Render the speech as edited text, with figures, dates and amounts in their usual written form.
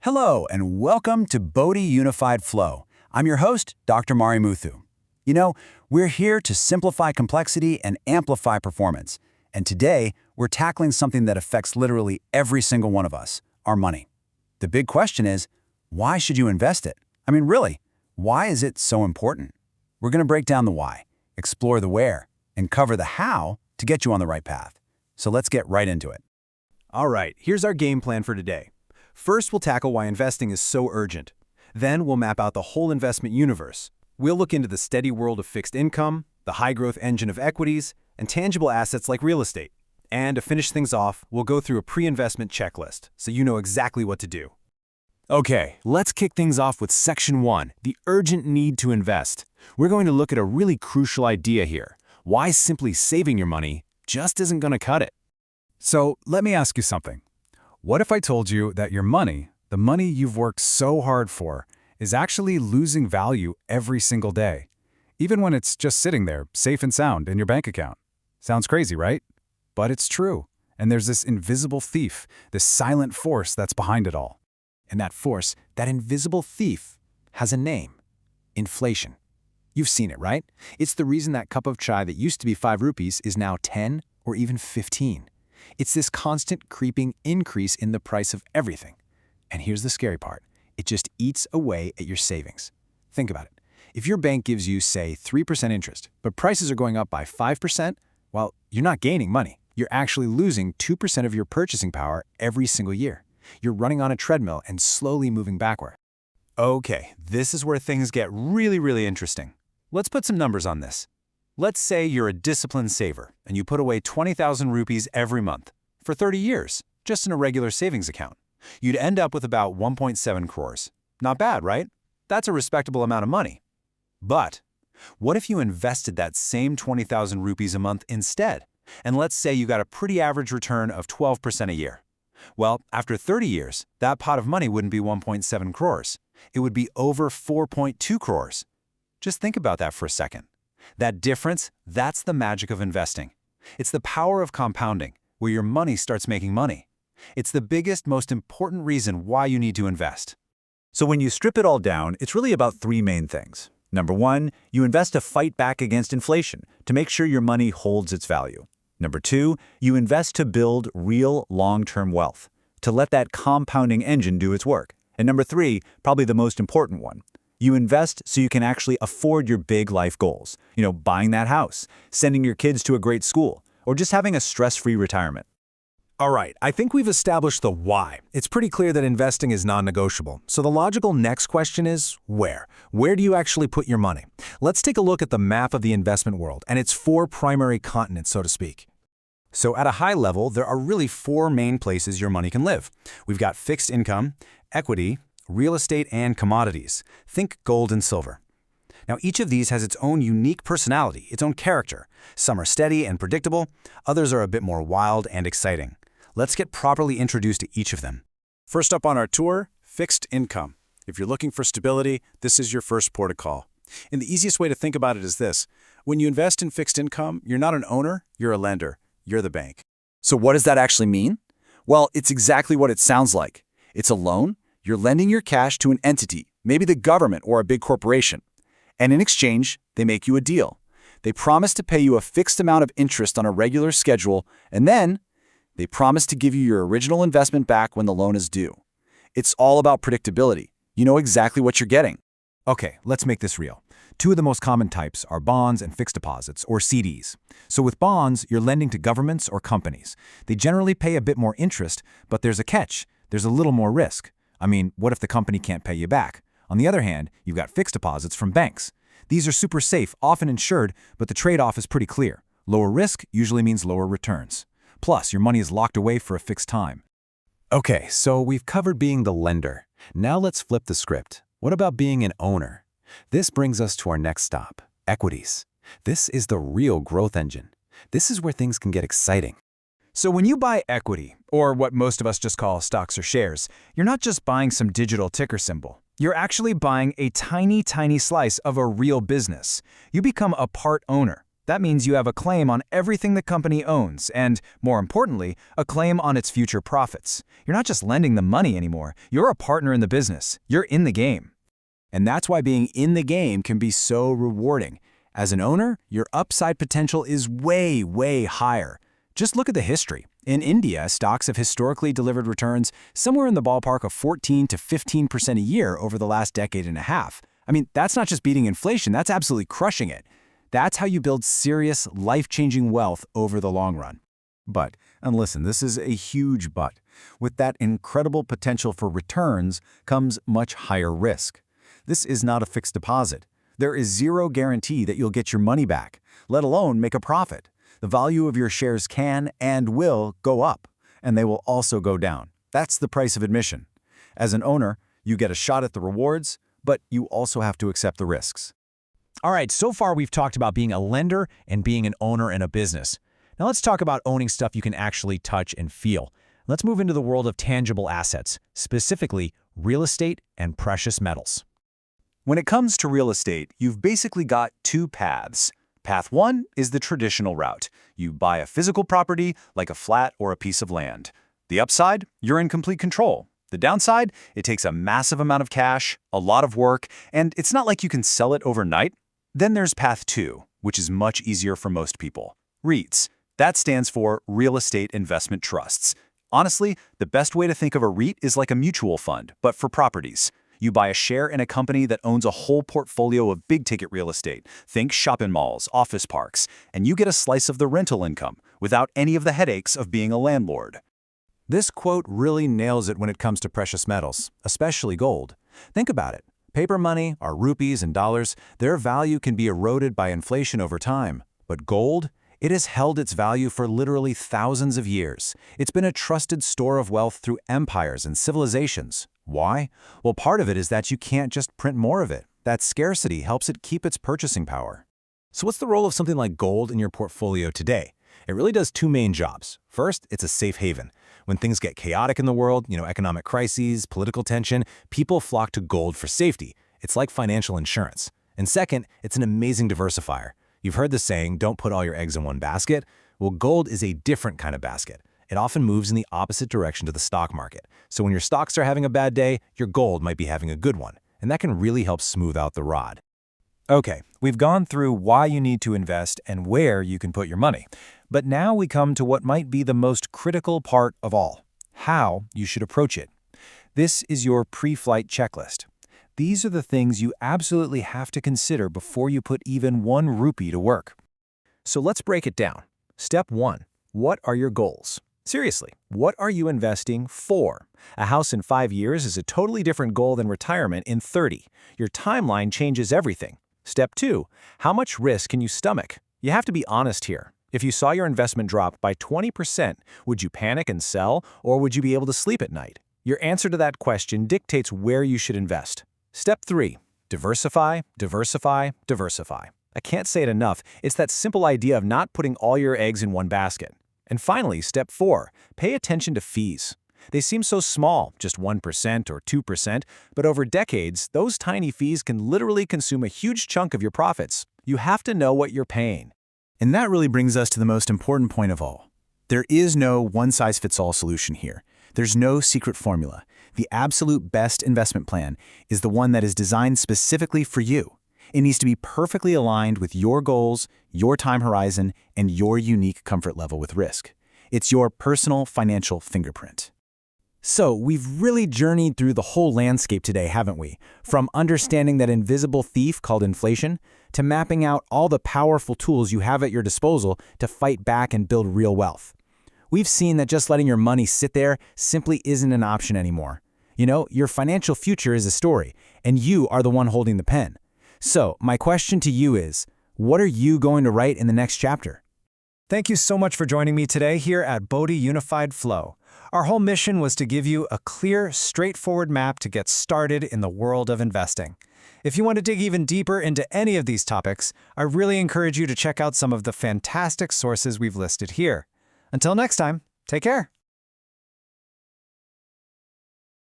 Hello, and welcome to Bodhi Unified Flow. I'm your host, Dr. Mari Muthu. We're here to simplify complexity and amplify performance. And today, we're tackling something that affects literally every single one of us, our money. The big question is, why should you invest it? Really, why is it so important? We're going to break down the why, explore the where, and cover the how to get you on the right path. So let's get right into it. All right, here's our game plan for today. First, we'll tackle why investing is so urgent. Then, we'll map out the whole investment universe. We'll look into the steady world of fixed income, the high-growth engine of equities, and tangible assets like real estate. And to finish things off, we'll go through a pre-investment checklist, so you know exactly what to do. Okay, let's kick things off with Section 1, the urgent need to invest. We're going to look at a really crucial idea here, why simply saving your money just isn't going to cut it. So let me ask you something. What if I told you that your money, the money you've worked so hard for, is actually losing value every single day, even when it's just sitting there, safe and sound, in your bank account? Sounds crazy, right? But it's true. And there's this invisible thief, this silent force that's behind it all. And that force, that invisible thief, has a name: inflation. You've seen it, right? It's the reason that cup of chai that used to be 5 rupees is now 10 or even 15. It's this constant creeping increase in the price of everything. And here's the scary part. It just eats away at your savings. Think about it. If your bank gives you, say, 3% interest, but prices are going up by 5%, well, you're not gaining money. You're actually losing 2% of your purchasing power every single year. You're running on a treadmill and slowly moving backward. Okay, this is where things get really interesting. Let's put some numbers on this. Let's say you're a disciplined saver and you put away 20,000 rupees every month for 30 years, just in a regular savings account. You'd end up with about 1.7 crores. Not bad, right? That's a respectable amount of money. But what if you invested that same 20,000 rupees a month instead? And let's say you got a pretty average return of 12% a year. Well, after 30 years, that pot of money wouldn't be 1.7 crores. It would be over 4.2 crores. Just think about that for a second. That difference, that's the magic of investing. It's the power of compounding, where your money starts making money. It's the biggest, most important reason why you need to invest. So when you strip it all down, it's really about 3 main things. Number 1, you invest to fight back against inflation, to make sure your money holds its value. Number 2, you invest to build real long-term wealth, to let that compounding engine do its work. And number 3, probably the most important one, you invest so you can actually afford your big life goals. Buying that house, sending your kids to a great school, or just having a stress-free retirement. All right, I think we've established the why. It's pretty clear that investing is non-negotiable. So the logical next question is where? Where do you actually put your money? Let's take a look at the map of the investment world and its 4 primary continents, so to speak. So at a high level, there are really 4 main places your money can live. We've got fixed income, equity, real estate, and commodities. Think gold and silver. Now, each of these has its own unique personality, its own character. Some are steady and predictable, others are a bit more wild and exciting. Let's get properly introduced to each of them. First up on our tour, fixed income. If you're looking for stability, this is your first port of call. And the easiest way to think about it is this. When you invest in fixed income, you're not an owner, you're a lender. You're the bank. So what does that actually mean? Well, it's exactly what it sounds like. It's a loan. You're lending your cash to an entity, maybe the government or a big corporation. And in exchange, they make you a deal. They promise to pay you a fixed amount of interest on a regular schedule, and then they promise to give you your original investment back when the loan is due. It's all about predictability. You know exactly what you're getting. Okay, let's make this real. 2 of the most common types are bonds and fixed deposits, or CDs. So with bonds, you're lending to governments or companies. They generally pay a bit more interest, but there's a catch. There's a little more risk. What if the company can't pay you back? On the other hand, you've got fixed deposits from banks. These are super safe, often insured, but the trade-off is pretty clear. Lower risk usually means lower returns. Plus, your money is locked away for a fixed time. Okay, so we've covered being the lender. Now let's flip the script. What about being an owner? This brings us to our next stop, equities. This is the real growth engine. This is where things can get exciting. So when you buy equity, or what most of us just call stocks or shares, you're not just buying some digital ticker symbol. You're actually buying a tiny slice of a real business. You become a part owner. That means you have a claim on everything the company owns and, more importantly, a claim on its future profits. You're not just lending them money anymore. You're a partner in the business. You're in the game. And that's why being in the game can be so rewarding. As an owner, your upside potential is way, way higher. Just look at the history. In India, stocks have historically delivered returns somewhere in the ballpark of 14 to 15% a year over the last decade and a half. I mean, that's not just beating inflation, that's absolutely crushing it. That's how you build serious, life-changing wealth over the long run. But, and listen, this is a huge but. With that incredible potential for returns comes much higher risk. This is not a fixed deposit. There is zero guarantee that you'll get your money back, let alone make a profit. The value of your shares can and will go up, and they will also go down. That's the price of admission. As an owner, you get a shot at the rewards, but you also have to accept the risks. All right, so far we've talked about being a lender and being an owner in a business. Now let's talk about owning stuff you can actually touch and feel. Let's move into the world of tangible assets, specifically real estate and precious metals. When it comes to real estate, you've basically got two paths. Path one is the traditional route. You buy a physical property, like a flat or a piece of land. The upside, you're in complete control. The downside, it takes a massive amount of cash, a lot of work, and it's not like you can sell it overnight. Then there's path two, which is much easier for most people. REITs. That stands for Real Estate Investment Trusts. Honestly, the best way to think of a REIT is like a mutual fund, but for properties. You buy a share in a company that owns a whole portfolio of big-ticket real estate. Think shopping malls, office parks, and you get a slice of the rental income without any of the headaches of being a landlord. This quote really nails it when it comes to precious metals, especially gold. Think about it. Paper money, our rupees and dollars, their value can be eroded by inflation over time. But gold? It has held its value for literally thousands of years. It's been a trusted store of wealth through empires and civilizations. Why? Well, part of it is that you can't just print more of it. That scarcity helps it keep its purchasing power. So what's the role of something like gold in your portfolio today? It really does two main jobs. First, it's a safe haven. When things get chaotic in the world, economic crises, political tension, people flock to gold for safety. It's like financial insurance. And second, it's an amazing diversifier. You've heard the saying, don't put all your eggs in one basket. Well, gold is a different kind of basket. It often moves in the opposite direction to the stock market. So when your stocks are having a bad day, your gold might be having a good one. And that can really help smooth out the rod. Okay, we've gone through why you need to invest and where you can put your money. But now we come to what might be the most critical part of all, how you should approach it. This is your pre-flight checklist. These are the things you absolutely have to consider before you put even 1 rupee to work. So let's break it down. Step 1. What are your goals? Seriously, what are you investing for? A house in 5 years is a totally different goal than retirement in 30. Your timeline changes everything. Step 2. How much risk can you stomach? You have to be honest here. If you saw your investment drop by 20%, would you panic and sell, or would you be able to sleep at night? Your answer to that question dictates where you should invest. Step 3. Diversify, diversify, diversify. I can't say it enough. It's that simple idea of not putting all your eggs in one basket. And finally, step 4. Pay attention to fees. They seem so small, just 1% or 2%, but over decades, those tiny fees can literally consume a huge chunk of your profits. You have to know what you're paying. And that really brings us to the most important point of all. There is no one-size-fits-all solution here. There's no secret formula. The absolute best investment plan is the one that is designed specifically for you. It needs to be perfectly aligned with your goals, your time horizon, and your unique comfort level with risk. It's your personal financial fingerprint. So, we've really journeyed through the whole landscape today, haven't we? From understanding that invisible thief called inflation, to mapping out all the powerful tools you have at your disposal to fight back and build real wealth. We've seen that just letting your money sit there simply isn't an option anymore. Your financial future is a story, and you are the one holding the pen. So, my question to you is, what are you going to write in the next chapter? Thank you so much for joining me today here at Bodhi Unified Flow. Our whole mission was to give you a clear, straightforward map to get started in the world of investing. If you want to dig even deeper into any of these topics, I really encourage you to check out some of the fantastic sources we've listed here. Until next time, take care.